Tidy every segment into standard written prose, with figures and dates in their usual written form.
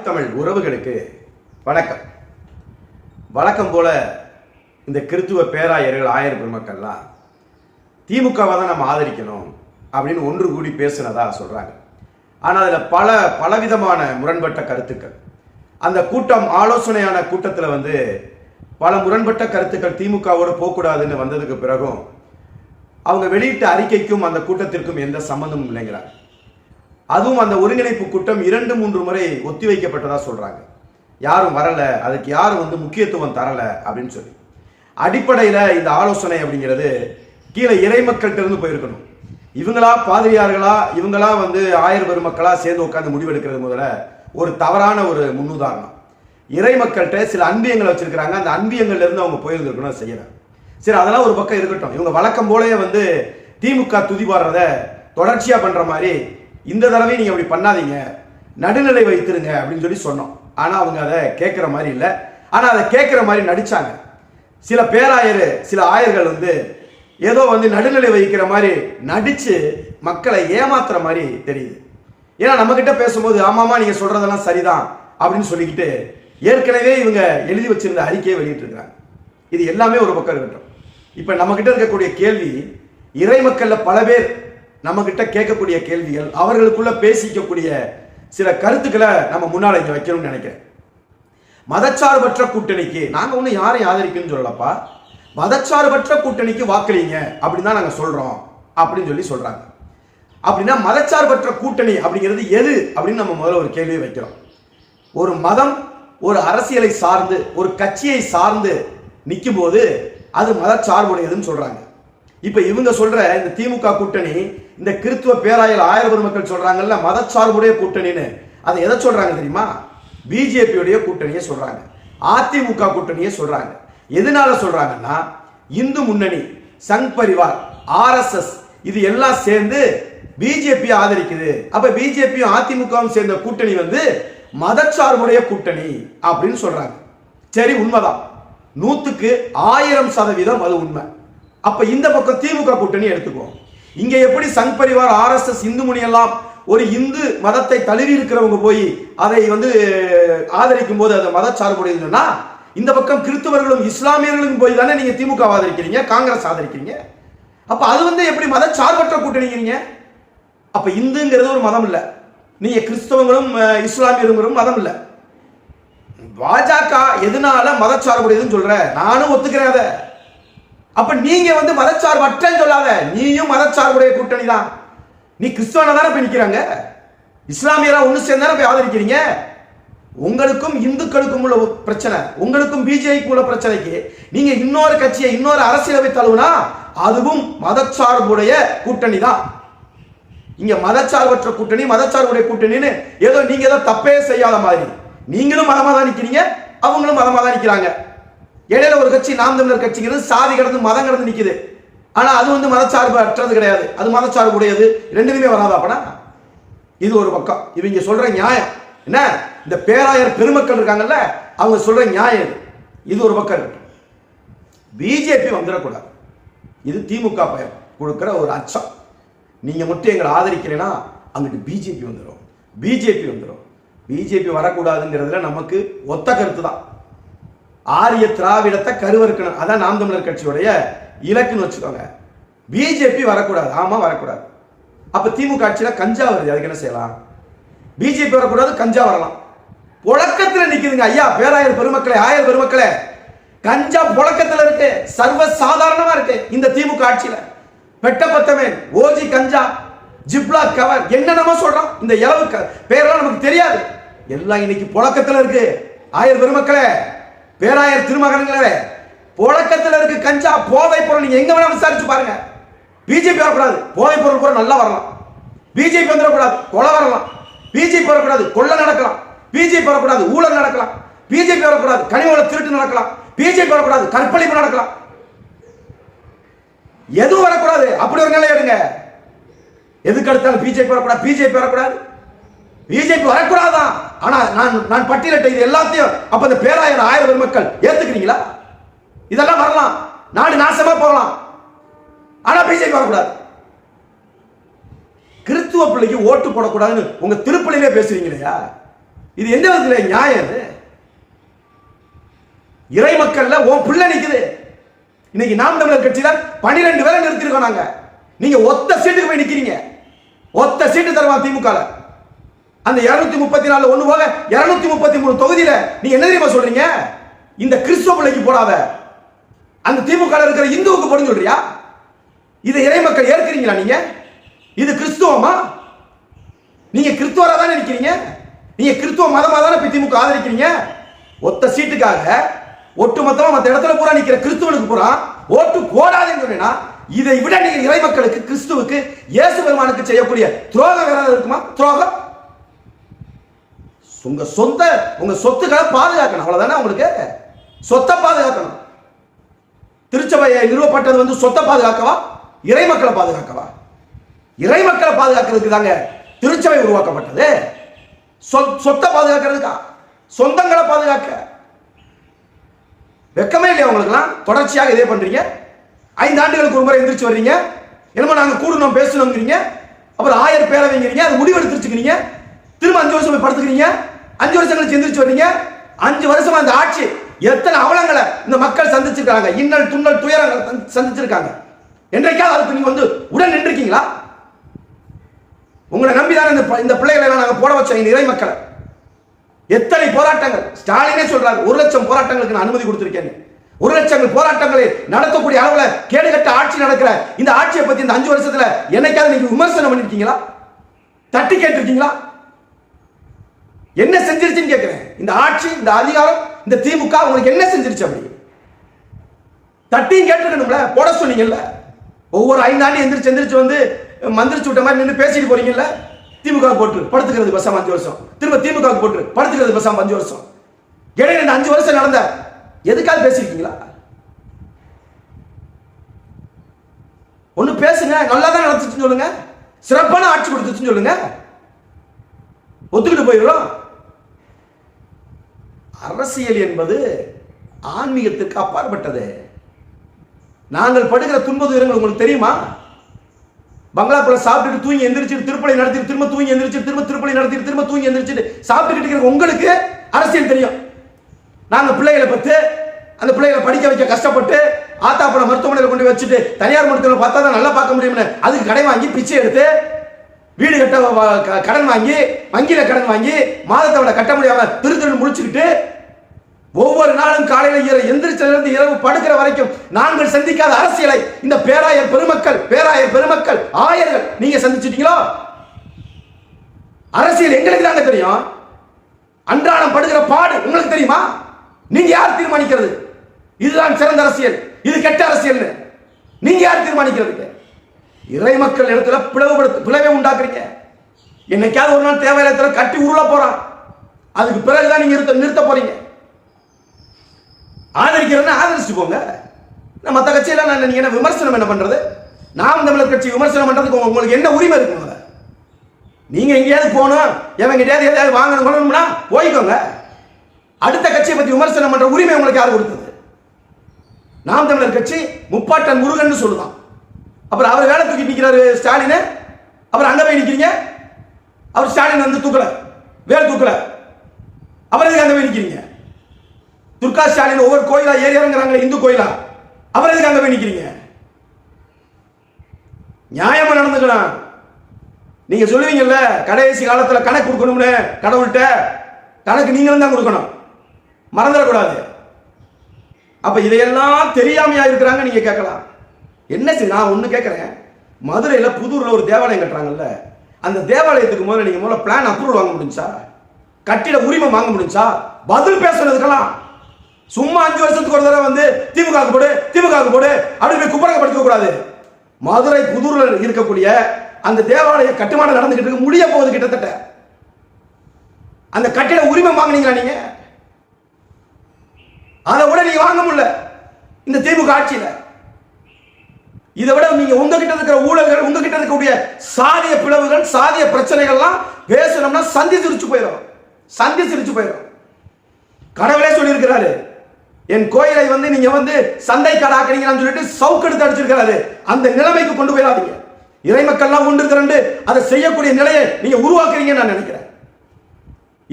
தமிழ் உறவுகளுக்கு வணக்கம். வழக்கம் போல இந்த கிறித்துவ பேராயர்கள் ஆயர் பெருமக்கள்லாம் திமுகவை தான் நம்ம ஆதரிக்கணும் அப்படின்னு ஒன்று கூடி பேசுனதா சொல்றாங்க. ஆனால் அதில் பலவிதமான முரண்பட்ட கருத்துக்கள். அந்த கூட்டம் ஆலோசனையான கூட்டத்தில் பல முரண்பட்ட கருத்துக்கள் திமுகவோடு போகக்கூடாதுன்னு வந்ததுக்கு பிறகும் அவங்க வெளியிட்ட அறிக்கைக்கும் அந்த கூட்டத்திற்கும் எந்த சம்பந்தமும் இல்லைங்கிறாங்க. அதுவும் அந்த ஒருங்கிணைப்பு கூட்டம் 2-3 முறை ஒத்திவைக்கப்பட்டதா சொல்றாங்க. யாரும் வரல, அதுக்கு யாரும் முக்கியத்துவம் தரல அப்படின்னு சொல்லி. அடிப்படையில் இந்த ஆலோசனை அப்படிங்கிறது கீழே இறைமக்கள்கிட்ட இருந்து போயிருக்கணும். இவங்களா பாதிரியார்களா, இவங்களா ஆயர் பெருமக்களா சேர்ந்து உட்காந்து முடிவெடுக்கிறது முதல்ல ஒரு தவறான ஒரு முன்னுதாரணம். இறைமக்கள்கிட்ட சில அன்பியங்களை வச்சிருக்கிறாங்க. அந்த அன்பியங்கள்ல இருந்து அவங்க போயிருந்திருக்கணும் செய்யறாங்க. சரி, அதெல்லாம் ஒரு பக்கம் இருக்கட்டும். இவங்க வழக்கம் போலயே திமுக துதிபாடுறத தொடர்ச்சியா பண்ற மாதிரி இந்த தடவை நீங்க அப்படி பண்ணாதீங்க, நடுநிலை வைத்திருங்க அப்படின்னு சொல்லி சொன்னோம். ஆனா அவங்க அதை கேட்கிற மாதிரி இல்லை. ஆனா அதை கேட்கிற மாதிரி நடிச்சாங்க. சில பேராயர், சில ஆயர்கள் ஏதோ நடுநிலை வைக்கிற மாதிரி நடிச்சு மக்களை ஏமாத்துற மாதிரி தெரியுது. ஏன்னா நம்ம கிட்ட பேசும்போது ஆமாமா நீங்க சொல்றதெல்லாம் சரிதான் அப்படின்னு சொல்லிக்கிட்டு ஏற்கனவே இவங்க எழுதி வச்சிருந்த அறிக்கையை வெளியிட்டு இருக்காங்க. இது எல்லாமே ஒரு பக்கம் இருக்கட்டும். இப்ப நம்ம கிட்ட இருக்கக்கூடிய கேள்வி, இறை மக்கள்ல பல பேர் நம்ம கிட்ட கேட்கக்கூடிய கேள்விகள், அவர்களுக்குள்ள பேசிக்கக்கூடிய சில கருத்துக்களை நம்ம முன்னால இங்க வைக்கணும்னு நினைக்கிறேன். மதச்சார்பற்ற கூட்டணிக்கு நாங்க ஒண்ணு யாரையும் ஆதரிக்கணும்னு சொல்லலப்பா, மதச்சார்பற்ற கூட்டணிக்கு வாக்களிங்க அப்படின்னு தான் நாங்க சொல்றோம் அப்படின்னு சொல்லி சொல்றாங்க. அப்படின்னா மதச்சார்பற்ற கூட்டணி அப்படிங்கிறது எது அப்படின்னு நம்ம முதல்ல ஒரு கேள்வியை வைக்கிறோம். ஒரு மதம் ஒரு அரசியலை சார்ந்து ஒரு கட்சியை சார்ந்து நிற்கும் போது அது மதச்சார்புடையதுன்னு சொல்றாங்க. இப்ப இவங்க சொல்ற இந்த திமுக கூட்டணி, இந்த கிறித்துவ பேராயர் ஆயர் பெருமக்கள் சொல்றாங்கல்ல மதச்சார்புடைய கூட்டணின்னு, அதை எதை சொல்றாங்க தெரியுமா? பிஜேபியுடைய கூட்டணியை சொல்றாங்க, அதிமுக கூட்டணியை சொல்றாங்க. எதனால சொல்றாங்கன்னா, இந்து முன்னணி, சங் பரிவார், ஆர்எஸ்எஸ் இது எல்லாம் சேர்ந்து பிஜேபி ஆதரிக்குது. அப்ப பிஜேபியும் அதிமுகவும் சேர்ந்த கூட்டணி மதச்சார்புடைய கூட்டணி அப்படின்னு சொல்றாங்க. சரி, உண்மைதான், 100க்கு 1000% அது உண்மை. அப்ப இந்த பக்கம் திமுக கூட்டணி எடுத்துக்குவோம். இங்க எப்படி சங் பரிவார், ஆர்எஸ்எஸ், இந்து முனி எல்லாம் ஒரு இந்து மதத்தை தழுவி இருக்கிறவங்க போய் அதை ஆதரிக்கும் போது அது மதச்சார்புடையதுன்னா, இந்த பக்கம் கிறிஸ்தவர்களும் இஸ்லாமியர்களும் போய் தானே நீங்க திமுக ஆதரிக்கிறீங்க, காங்கிரஸ் ஆதரிக்கிறீங்க. அப்ப அது எப்படி மதச்சார்பற்ற கூட்டணிங்க? அப்ப இந்துங்கிறது ஒரு மதம் இல்ல, நீங்க கிறிஸ்தவங்களும் இஸ்லாமியர்களும் மதம் இல்ல. பாஜக எதனால மதச்சார்புடையதுன்னு சொல்ற? நானும் ஒத்துக்கிறேன் அதை. அப்ப நீங்க மதச்சார்பற்றன்னு சொல்லாத, நீயும் மதச்சார்புடைய கூட்டணி தான். நீ கிறிஸ்தவனா தானே போய் நிக்கிறாங்க, இஸ்லாமியரா ஒண்ணு சேர்ந்தானே போய் ஆதரிக்கிறீங்க. உங்களுக்கும் இந்துக்களுக்கும் உள்ள பிரச்சனை, உங்களுக்கும் பிஜேபிக்கு உள்ள பிரச்சனைக்கு நீங்க இன்னொரு கட்சியை, இன்னொரு அரசியலவை தழுவுனா அதுவும் மதச்சார்புடைய கூட்டணி தான். இங்க மதச்சார்பற்ற கூட்டணி, மதச்சார்புடைய கூட்டணின்னு ஏதோ நீங்க ஏதோ தப்பே செய்யாத மாதிரி நீங்களும் மதமா தான் நிக்கிறீங்க, அவங்களும் மதமா தான் நிக்கிறாங்க. இடையில ஒரு கட்சி, நாம் தமிழர் கட்சிங்கிறது சாதி கடந்து மதம் கடந்து நிக்குது. ஆனா அது மதச்சார்பு அற்றது கிடையாது, அது மதச்சார்பு உடையது. ரெண்டுமே வராதா? அப்பனா இது ஒரு பக்கம். இவங்க சொல்ற நியாயம் என்ன? இந்த பேராயர் பெருமக்கள் இருக்காங்கல்ல, அவங்க சொல்ற நியாயம் இது ஒரு பக்கம் இருக்கு. பிஜேபி வந்துடக்கூடாது, இது திமுக பயர் கொடுக்கிற ஒரு அச்சம். நீங்க மட்டும் எங்களை ஆதரிக்கிறேன்னா அங்கிட்டு பிஜேபி வந்துடும், பிஜேபி வந்துடும். பிஜேபி வரக்கூடாதுங்கிறதுல நமக்கு ஒத்த கருத்து தான். ஆரிய திராவிடத்தை கருவறுக்கணும், அதான் நாம் தமிழர் கட்சியுடைய இலக்குன்னு வச்சுக்கோங்க. பிஜேபி வரக்கூடாது, ஆமா வரக்கூடாது. அப்ப திமுக ஆட்சியில கஞ்சா வருது, அதுக்கு என்ன செய்யலாம்? பிஜேபி வரக்கூடாது, கஞ்சா வரலாம். புழக்கத்தில் நிக்குதுங்க ஐயா, பேராயர் பெருமக்களே, ஆயர் பெருமக்களே, கஞ்சா புழக்கத்தில் இருக்கு, சர்வ சாதாரணமா இருக்கு இந்த திமுக ஆட்சியில. பெட்டபத்தமேன், ஓஜி கஞ்சா, ஜிப்லா கவர், என்னென்னமோ சொல்றோம். இந்த இளவு பேரெல்லாம் நமக்கு தெரியாது, எல்லாம் இன்னைக்கு புழக்கத்தில் இருக்கு. ஆயர் பெருமக்களே, பேராயர் திருமகன்களே, புழக்கத்தில் இருக்கு கஞ்சா, போதை பொருள். நீங்க எங்க வேணா விசாரிச்சு பாருங்க. பிஜேபி வரக்கூடாது, போதை பொருள் கூட நல்லா வரலாம். பிஜேபி வந்துடக்கூடாது, கொலை வரலாம். பிஜேபி வரக்கூடாது, கொள்ளை நடக்கலாம். பிஜேபி வரக்கூடாது, ஊழல் நடக்கலாம். பிஜேபி வரக்கூடாது, கனிமவள திருட்டு நடக்கலாம். பிஜேபி வரக்கூடாது, கற்பழிப்பு நடக்கலாம். எதுவும் வரக்கூடாது, அப்படி ஒரு நிலை எடுங்க. எதுக்கு எடுத்தாலும் பிஜேபி வரக்கூடாது, பிஜேபி வரக்கூடாது, பிஜேபி வரக்கூடாதான். ஆனா நான் பட்டியலிட்ட இது எல்லாத்தையும் அப்ப இந்த பேராயர் ஆயர் பெருமக்கள் ஏத்துக்கிறீங்களா? இதெல்லாம் வரலாம், நாடு நாசமா போகலாம், ஆனா பிஜேபி வரக்கூடாது. கிறிஸ்துவ பிள்ளைக்கு ஓட்டு போடக்கூடாதுன்னு உங்க திருப்பலியிலே பேசுறீங்க இல்லையா? இது எந்த விதத்துல நியாயம்? இது இறை மக்கள்ல உன் பிள்ளை நிக்குது. இன்னைக்கு நாம் தமிழர் கட்சியில 12 பேரை நிறுத்திருக்கோம் நாங்க. நீங்க ஒத்த சீட்டுக்கு போய் நிக்கிறீங்க. ஒத்த சீட்டு தருவா திமுக. அந்த 234 ஒண்ணு போக 233 தொகுதியில நீங்க என்ன தெரியுமா சொல்றீங்க? இந்த கிறிஸ்துவ பிள்ளைக்கு போடாத, அந்த திமுக இருக்கிற இந்துவுக்கு போடுன்னு சொல்றியா? இதை இறை மக்கள் ஏற்கிறீங்களா? நீங்க இது கிறிஸ்துவமா? நீங்க கிறிஸ்துவரா தானே நிக்கிறீங்க. நீங்க கிறிஸ்துவ மதமா தானே திமுக ஆதரிக்கிறீங்க. ஒத்த சீட்டுக்காக ஒட்டுமொத்தமா மற்ற இடத்துல பூரா நிக்கிற கிறிஸ்துவனுக்கு பூரா ஓட்டு போடாதுன்னு சொன்னா, இதை விட நீங்க இறை மக்களுக்கு, கிறிஸ்துவுக்கு, இயேசு பெருமானுக்கு செய்யக்கூடிய துரோகம் வேற இருக்குமா? துரோகம். உங்க சொத்துக்களை பாதுகாக்கணும், அவ்வளவுதானே. உங்களுக்கு சொத்தை பாதுகாக்கணும். திருச்சபையை நிறுவப்பட்டது வந்து சொத்தை பாதுகாக்கவா, இறை மக்களை பாதுகாக்கவா? இறை மக்களை பாதுகாக்கிறதுக்கு தாங்க திருச்சபை உருவாக்கப்பட்டது. சொத்தை பாதுகாக்கிறதுக்கா? சொந்தங்களை பாதுகாக்க வெக்கமே இல்லையா உங்களுக்குலாம்? தொடர்ச்சியாக இதே பண்றீங்க. 5 ஆண்டுகளுக்கு ஒரு முறை எந்திரிச்சு வர்றீங்க. என்னமோ நாங்க கூடணும் பேசணுங்கிறீங்க. அப்புறம் 1000 பேரவைங்கிறீங்க. அது முடிவெடுத்துருச்சுக்கிறீங்க. திரும்ப 5 வருஷம் போய் படுத்துக்கிறீங்க. 5 வருஷம் கழிச்சு எந்திரிச்சு வர்றீங்க. 5 வருஷமா அந்த ஆட்சி எத்தனை அவலங்களை இந்த மக்கள் சந்திச்சிருக்காங்க. இன்னல் துண்ணல் துயரங்களை சந்திச்சிருக்காங்க. என்றைக்காவது அதுக்கு நீங்க வந்து உடன் நின்றுருக்கீங்களா? உங்களை நம்பிதானே இந்த பிள்ளைகளை நாங்க போட வச்சோம், இறை மக்களை. எத்தனை போராட்டங்கள்! ஸ்டாலினே சொல்றாரு 1 லட்சம் போராட்டங்களுக்கு நான் அனுமதி கொடுத்திருக்கேன். 1 லட்சம் போராட்டங்களை நடத்தக்கூடிய அளவுல கேடுகட்ட ஆட்சி நடக்கிற இந்த ஆட்சியை பத்தி இந்த 5 வருஷத்துல என்னைக்காவது நீங்க விமர்சனம் பண்ணிருக்கீங்களா? தட்டி கேட்டிருக்கீங்களா? என்ன செஞ்சிருச்சுன்னு கேட்கிறேன். இந்த ஆட்சி, இந்த அதிகாரம், இந்த திமுக உங்களுக்கு என்ன செஞ்சிருச்சு? அப்படி தட்டியும் கேட்டுக்கணும்ல. போட சொன்னீங்கல்ல. ஒவ்வொரு 5 ஆண்டு எந்திரிச்சு வந்து மந்திரிச்சு விட்ட மாதிரி நின்று பேசிட்டு போறீங்கல்ல. திமுக போட்டு படுத்துக்கிறது பசாம 5 வருஷம், திரும்ப திமுக போட்டு படுத்துக்கிறது பசாம 5 வருஷம். இடையில இந்த 5 வருஷம் நடந்த எதுக்காக பேசிருக்கீங்களா? ஒண்ணு பேசுங்க. நல்லா தான் நடந்துச்சுன்னு சொல்லுங்க. சிறப்பான ஆட்சி கொடுத்துச்சுன்னு சொல்லுங்க. ஒத்துக்கிட்டு போயிடும். அரசியல் என்பது ஆன்மீகத்திற்கு அப்பாற்பட்டது. நாங்கள் படுகிற துன்ப துயரங்கள் உங்களுக்கு தெரியுமா? பங்களாக்குள்ள சாப்பிட்டுட்டு தூங்கி எந்திரிச்சு திருப்பலி நடத்தி திரும்ப தூங்கி எந்திரிச்சு திரும்ப திருப்பலி நடத்தி திரும்ப தூங்கி எந்திரிச்சு சாப்பிட்டுக்கிட்டு இருக்கிற உங்களுக்கு அரசியல் தெரியும். நாங்க பிள்ளைகளை பத்து அந்த பிள்ளைகளை படிக்க வைக்க கஷ்டப்பட்டு ஆத்தாப்பட மருத்துவமனையில் கொண்டு வச்சுட்டு தனியார் மருத்துவமனை பார்த்தா தான் நல்லா பார்க்க முடியும்னு அதுக்கு கடை வாங்கி பிச்சை எடுத்து வீடு கட்ட கடன் வாங்கி வங்கியில கடன் வாங்கி மாதத்தோட கட்ட முடியாம திருத்தொழில் முடிச்சுக்கிட்டு ஒவ்வொரு நாளும் காலையில எந்திரிச்சிலிருந்து இரவு படுக்கிற வரைக்கும் நாங்கள் சந்திக்காத அரசியலை இந்த பேராயர் பெருமக்கள் ஆயர்கள் நீங்க சந்திச்சிட்டீங்களோ? அரசியல் எங்களுக்கு தாங்க தெரியும். அன்றாடம் படுகிற பாடு உங்களுக்கு தெரியுமா? நீங்க யார் தீர்மானிக்கிறது? இதுதான் சிறந்த அரசியல், இது கெட்ட அரசியல் நீங்க யார் தீர்மானிக்கிறது? இறை மக்கள் இடத்துல பிளவை உண்டாக்குறீங்க. என்னைக்காவது ஒரு நாள் தேவையில்ல கட்டி உருள போறான். அதுக்கு பிறகுதான் நீங்க நிறுத்த போறீங்க. ஆதரிக்கிறேன்னு ஆதரிச்சு போங்க. மற்ற கட்சியெல்லாம் நீங்க என்ன விமர்சனம் என்ன பண்றது? நாம் தமிழர் கட்சி விமர்சனம் பண்றதுக்கு உங்களுக்கு என்ன உரிமை இருக்குங்க? நீங்க எங்கேயாவது போகணும், எவங்கிட்டயாவது எதையாவது வாங்கணும்னா போய்க்கோங்க. அடுத்த கட்சியை பத்தி விமர்சனம் பண்ற உரிமை உங்களுக்கு யார் கொடுத்தது? நாம் தமிழர் கட்சி முப்பாட்டன் முருகன் சொல்லுதான். அப்புறம் அவர் வேலை தூக்கி நிற்கிறாரு ஸ்டாலின். அப்புறம் அங்க போய் நிக்கிறீங்க. அவர் ஸ்டாலின் வந்து தூக்கல, வேலை தூக்கல. அப்புறம் எதுக்கு அங்க போய் நிக்கிறீங்க? துர்கா ஸ்டாலின் ஒவ்வொரு கோயிலா ஏறி இறங்குறாங்களே இந்து கோயிலா, அப்புறம் எதுக்கு அங்க போய் நிக்கிறீங்க? நியாயமா நடந்துக்கலாம். நீங்க சொல்லுவீங்கல்ல கடைசி காலத்துல கணக்கு கொடுக்கணும்னு, கடவுள்கிட்ட கணக்கு நீங்களும் தான் கொடுக்கணும், மறந்துடக்கூடாது. அப்ப இதையெல்லாம் தெரியாமையா இருக்கிறாங்க. நீங்க கேட்கலாம், என்ன சரி நான் ஒண்ணு கேட்கிறேன். மதுரையில புதூர்ல ஒரு தேவாலயம் கட்டுறாங்கல்ல, அந்த தேவாலயத்துக்கு முதல்ல பிளான் அப்ரூவல் வாங்க முடிஞ்சா? கட்டிட உரிமை வாங்க முடிஞ்சா? பதில் பேசுறதுக்கெல்லாம் சும்மா 5 வருஷத்துக்கு ஒரு தடவை வந்து திமுக போடு அப்படின்னு குப்பரப்படுத்த கூடாது. மதுரை புதூர்ல இருக்கக்கூடிய அந்த தேவாலய கட்டுமானம் நடந்துகிட்டு முடிய போகுது. கிட்டத்தட்ட அந்த கட்டிட உரிமை வாங்கினீங்களா நீங்க? அதை விட நீங்க வாங்க முடியல இந்த திமுக ஆட்சியில. இதை விட நீங்க உங்ககிட்ட இருக்கிற ஊழல்கள், உங்ககிட்ட இருக்கக்கூடிய சாதிய பிளவுகள், சாதிய பிரச்சனைகள்லாம் பேசணும்னா சந்தி சிரிச்சு போயிடும். கடவுளே சொல்லி இருக்கிறாரு, என் கோயிலை வந்து நீங்க வந்து சந்தை கடாக்குறீங்கன்னு சொல்லிட்டு சவுக்கெடுத்து அடிச்சிருக்கிறாரு. அந்த நிலைமைக்கு கொண்டு போயிடாதீங்க. இறை மக்கள்லாம் ஒன்று திரண்டு அதை செய்யக்கூடிய நிலையை நீங்க உருவாக்குறீங்கன்னு நான் நினைக்கிறேன்.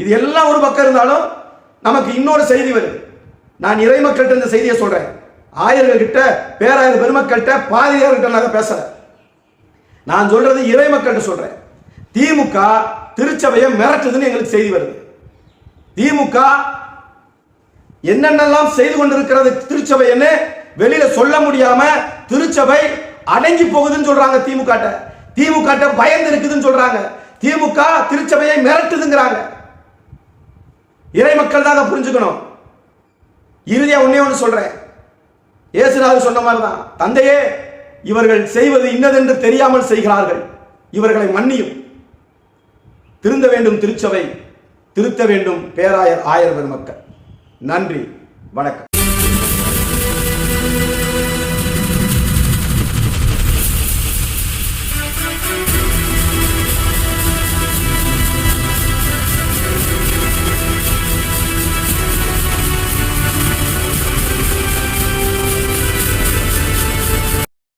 இது எல்லாம் ஒரு பக்கம் இருந்தாலும் நமக்கு இன்னொரு செய்தி வருது. நான் இறை மக்கள்கிட்ட இந்த செய்தியை சொல்றேன். ஆயர்கள் கிட்ட, பேராயர் பெருமக்கள்கிட்ட, பாதிரியார்கிட்ட நான் பேசல. நான் சொல்றது இறை மக்கள்கிட்ட சொல்றேன். திமுக திருச்சபையை மிரட்டுதுன்னு எங்களுக்கு செய்தி வருது. திமுக என்னென்னலாம் செய்து கொண்டிருக்கிறது திருச்சபை என்ன வெளியில சொல்ல முடியாம திருச்சபை அடங்கி போகுதுன்னு சொல்றாங்க. திமுக பயந்து இருக்குதுன்னு சொல்றாங்க. திமுக திருச்சபையை மிரட்டுதுங்கிறாங்க. இறை மக்கள் தான் அதை புரிஞ்சுக்கணும். இறுதியா ஒண்ணே ஒன்று சொல்றேன். இயேசுநாதர் சொன்ன மாதிரி தான், தந்தையே இவர்கள் செய்வது இன்னதென்று தெரியாமல் செய்கிறார்கள், இவர்களை மன்னியும். திருந்த வேண்டும் திருச்சபை, திருத்த வேண்டும் பேராயர் ஆயர் பெருமக்கள். நன்றி, வணக்கம்.